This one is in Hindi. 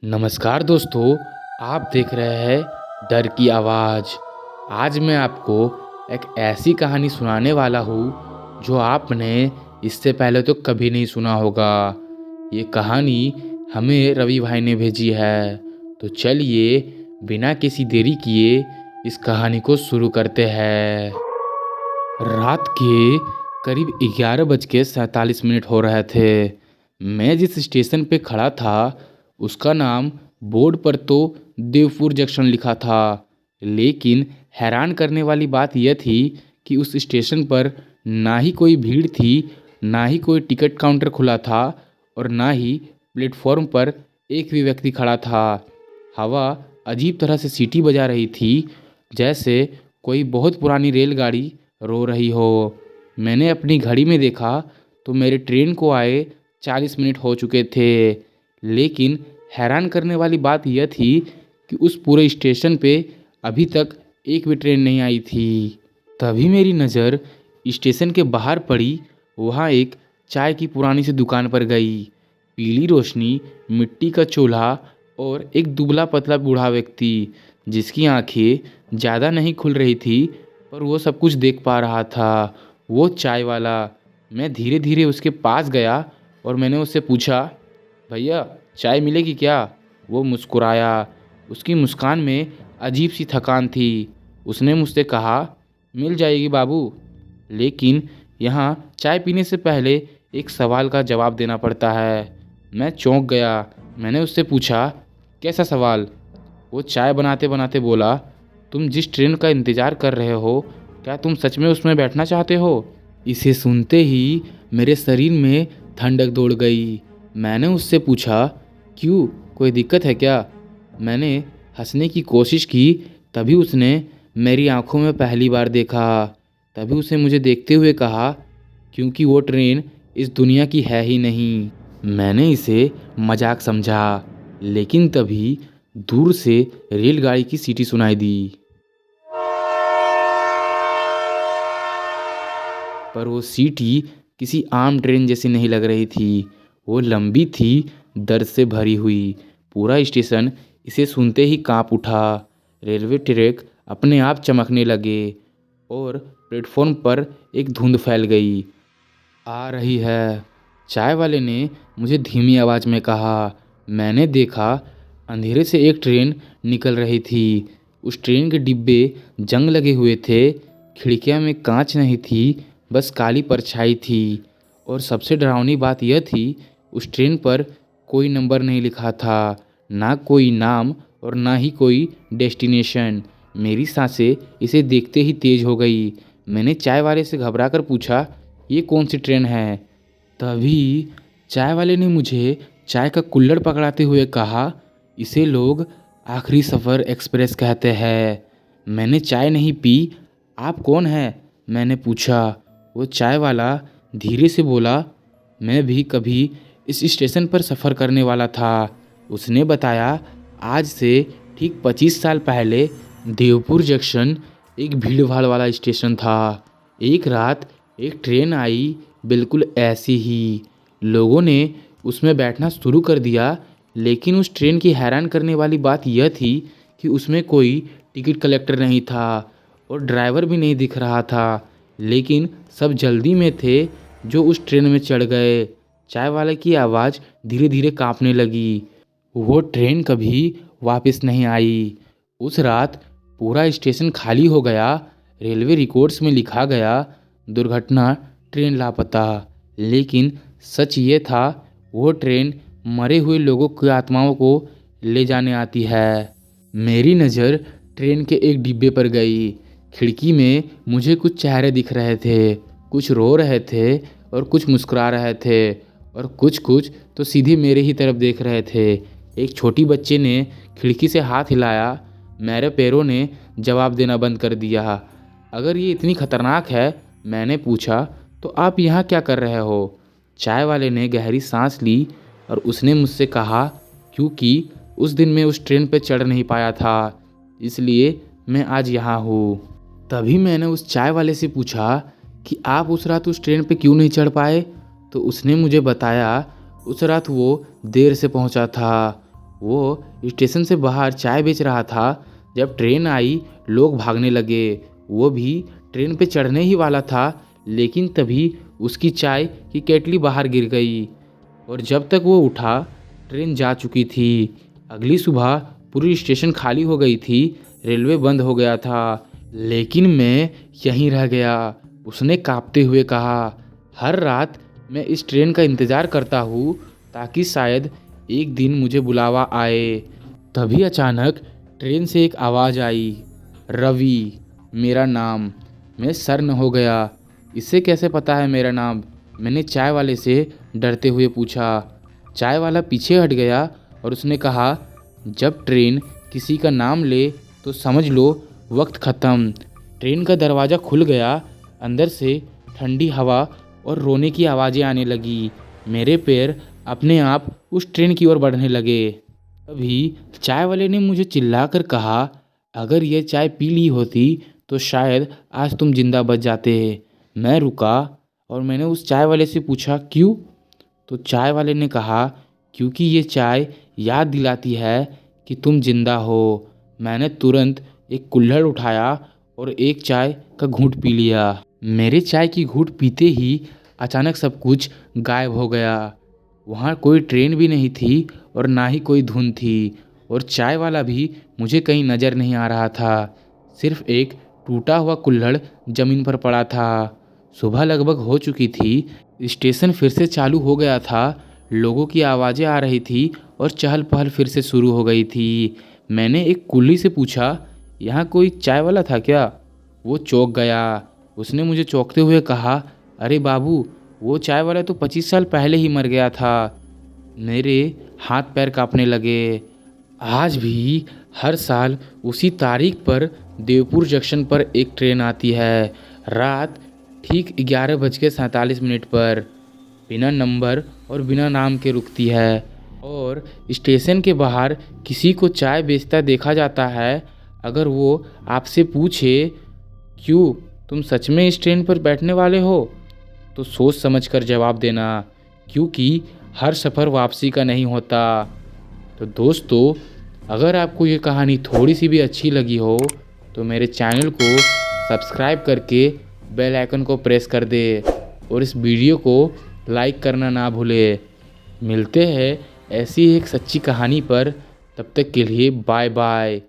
नमस्कार दोस्तों, आप देख रहे हैं डर की आवाज़। आज मैं आपको एक ऐसी कहानी सुनाने वाला हूँ जो आपने इससे पहले तो कभी नहीं सुना होगा। ये कहानी हमें रवि भाई ने भेजी है। तो चलिए बिना किसी देरी किए इस कहानी को शुरू करते हैं। रात के करीब 11:47 हो रहे थे। मैं जिस स्टेशन पे खड़ा था उसका नाम बोर्ड पर तो देवपुर जंक्शन लिखा था, लेकिन हैरान करने वाली बात यह थी कि उस स्टेशन पर ना ही कोई भीड़ थी, ना ही कोई टिकट काउंटर खुला था और ना ही प्लेटफॉर्म पर एक भी व्यक्ति खड़ा था। हवा अजीब तरह से सीटी बजा रही थी, जैसे कोई बहुत पुरानी रेलगाड़ी रो रही हो। मैंने अपनी घड़ी में देखा तो मेरे ट्रेन को आए 40 मिनट हो चुके थे, लेकिन हैरान करने वाली बात यह थी कि उस पूरे स्टेशन पे अभी तक एक भी ट्रेन नहीं आई थी। तभी मेरी नज़र स्टेशन के बाहर पड़ी। वहाँ एक चाय की पुरानी सी दुकान पर गई। पीली रोशनी, मिट्टी का चूल्हा और एक दुबला पतला बूढ़ा व्यक्ति जिसकी आंखें ज़्यादा नहीं खुल रही थी, पर वो सब कुछ देख पा रहा था। वो चाय वाला। मैं धीरे धीरे उसके पास गया और मैंने उससे पूछा, भैया चाय मिलेगी क्या? वो मुस्कुराया। उसकी मुस्कान में अजीब सी थकान थी। उसने मुझसे कहा, मिल जाएगी बाबू, लेकिन यहाँ चाय पीने से पहले एक सवाल का जवाब देना पड़ता है। मैं चौंक गया। मैंने उससे पूछा, कैसा सवाल? वो चाय बनाते बनाते बोला, तुम जिस ट्रेन का इंतज़ार कर रहे हो, क्या तुम सच में उसमें बैठना चाहते हो? इसे सुनते ही मेरे शरीर में ठंडक दौड़ गई। मैंने उससे पूछा, क्यों, कोई दिक्कत है क्या? मैंने हंसने की कोशिश की। तभी उसने मेरी आंखों में पहली बार देखा। तभी उसे मुझे देखते हुए कहा, क्योंकि वो ट्रेन इस दुनिया की है ही नहीं। मैंने इसे मजाक समझा, लेकिन तभी दूर से रेलगाड़ी की सीटी सुनाई दी। पर वो सीटी किसी आम ट्रेन जैसी नहीं लग रही थी। वो लंबी थी, दर्द से भरी हुई। पूरा स्टेशन इसे सुनते ही कांप उठा। रेलवे ट्रैक अपने आप चमकने लगे और प्लेटफॉर्म पर एक धुंध फैल गई। आ रही है, चाय वाले ने मुझे धीमी आवाज़ में कहा। मैंने देखा, अंधेरे से एक ट्रेन निकल रही थी। उस ट्रेन के डिब्बे जंग लगे हुए थे। खिड़कियां में कांच नहीं थी, बस काली परछाई थी। और सबसे डरावनी बात यह थी, उस ट्रेन पर कोई नंबर नहीं लिखा था, ना कोई नाम और ना ही कोई डेस्टिनेशन। मेरी सांसें इसे देखते ही तेज हो गई। मैंने चाय वाले से घबराकर पूछा, ये कौन सी ट्रेन है? तभी चाय वाले ने मुझे चाय का कुल्हड़ पकड़ाते हुए कहा, इसे लोग आखिरी सफ़र एक्सप्रेस कहते हैं। मैंने चाय नहीं पी। आप कौन हैं? मैंने पूछा। वो चाय वाला धीरे से बोला, मैं भी कभी इस स्टेशन पर सफ़र करने वाला था। उसने बताया, आज से ठीक 25 साल पहले देवपुर जंक्शन एक भीड़ भाड़ वाला स्टेशन था। एक रात एक ट्रेन आई, बिल्कुल ऐसी ही। लोगों ने उसमें बैठना शुरू कर दिया, लेकिन उस ट्रेन की हैरान करने वाली बात यह थी कि उसमें कोई टिकट कलेक्टर नहीं था और ड्राइवर भी नहीं दिख रहा था। लेकिन सब जल्दी में थे जो उस ट्रेन में चढ़ गए। चाय वाले की आवाज़ धीरे धीरे कांपने लगी। वो ट्रेन कभी वापस नहीं आई। उस रात पूरा स्टेशन खाली हो गया। रेलवे रिकॉर्ड्स में लिखा गया, दुर्घटना, ट्रेन लापता। लेकिन सच ये था, वो ट्रेन मरे हुए लोगों की आत्माओं को ले जाने आती है। मेरी नज़र ट्रेन के एक डिब्बे पर गई। खिड़की में मुझे कुछ चेहरे दिख रहे थे। कुछ रो रहे थे और कुछ मुस्कुरा रहे थे और कुछ तो सीधे मेरे ही तरफ देख रहे थे। एक छोटी बच्चे ने खिड़की से हाथ हिलाया। मेरे पैरों ने जवाब देना बंद कर दिया। अगर ये इतनी खतरनाक है, मैंने पूछा, तो आप यहाँ क्या कर रहे हो? चाय वाले ने गहरी सांस ली और उसने मुझसे कहा, क्योंकि उस दिन मैं उस ट्रेन पर चढ़ नहीं पाया था, इसलिए मैं आज यहाँ हूँ। तभी मैंने उस चाय वाले से पूछा कि आप उस रात उस ट्रेन पे क्यों नहीं चढ़ पाए? तो उसने मुझे बताया, उस रात वो देर से पहुंचा था वो स्टेशन से बाहर चाय बेच रहा था। जब ट्रेन आई लोग भागने लगे। वो भी ट्रेन पे चढ़ने ही वाला था, लेकिन तभी उसकी चाय की केटली बाहर गिर गई और जब तक वो उठा ट्रेन जा चुकी थी। अगली सुबह पूरी स्टेशन खाली हो गई थी, रेलवे बंद हो गया था, लेकिन मैं यहीं रह गया। उसने कांपते हुए कहा, हर रात मैं इस ट्रेन का इंतज़ार करता हूँ ताकि शायद एक दिन मुझे बुलावा आए। तभी अचानक ट्रेन से एक आवाज़ आई, रवि मेरा नाम। मैं शर्म हो गया, इसे कैसे पता है मेरा नाम? मैंने चाय वाले से डरते हुए पूछा। चाय वाला पीछे हट गया और उसने कहा, जब ट्रेन किसी का नाम ले तो समझ लो वक्त ख़त्म। ट्रेन का दरवाज़ा खुल गया, अंदर से ठंडी हवा और रोने की आवाज़ें आने लगी। मेरे पैर अपने आप उस ट्रेन की ओर बढ़ने लगे। तभी चाय वाले ने मुझे चिल्लाकर कहा, अगर ये चाय पी ली होती तो शायद आज तुम जिंदा बच जाते। मैं रुका और मैंने उस चाय वाले से पूछा, क्यों? तो चाय वाले ने कहा, क्योंकि ये चाय याद दिलाती है कि तुम जिंदा हो। मैंने तुरंत एक कुल्हड़ उठाया और एक चाय का घूंट पी लिया। मेरे चाय की घूंट पीते ही अचानक सब कुछ गायब हो गया। वहाँ कोई ट्रेन भी नहीं थी और ना ही कोई धुन थी और चाय वाला भी मुझे कहीं नज़र नहीं आ रहा था। सिर्फ एक टूटा हुआ कुल्हड़ ज़मीन पर पड़ा था। सुबह लगभग हो चुकी थी। स्टेशन फिर से चालू हो गया था। लोगों की आवाज़ें आ रही थी और चहल पहल फिर से शुरू हो गई थी। मैंने एक कुल्ली से पूछा, यहाँ कोई चाय वाला था क्या? वो चौंक गया। उसने मुझे चौंकते हुए कहा, अरे बाबू, वो चाय वाला तो 25 साल पहले ही मर गया था। मेरे हाथ पैर कांपने लगे। आज भी हर साल उसी तारीख पर देवपुर जंक्शन पर एक ट्रेन आती है। रात ठीक 11:47 पर बिना नंबर और बिना नाम के रुकती है और स्टेशन के बाहर किसी को चाय बेचता देखा जाता है। अगर वो आपसे पूछे, क्यों तुम सच में इस ट्रेन पर बैठने वाले हो, तो सोच समझकर जवाब देना, क्योंकि हर सफ़र वापसी का नहीं होता। तो दोस्तों, अगर आपको ये कहानी थोड़ी सी भी अच्छी लगी हो तो मेरे चैनल को सब्सक्राइब करके बेल आइकन को प्रेस कर दे और इस वीडियो को लाइक करना ना भूले। मिलते हैं ऐसी एक सच्ची कहानी पर, तब तक के लिए बाय बाय।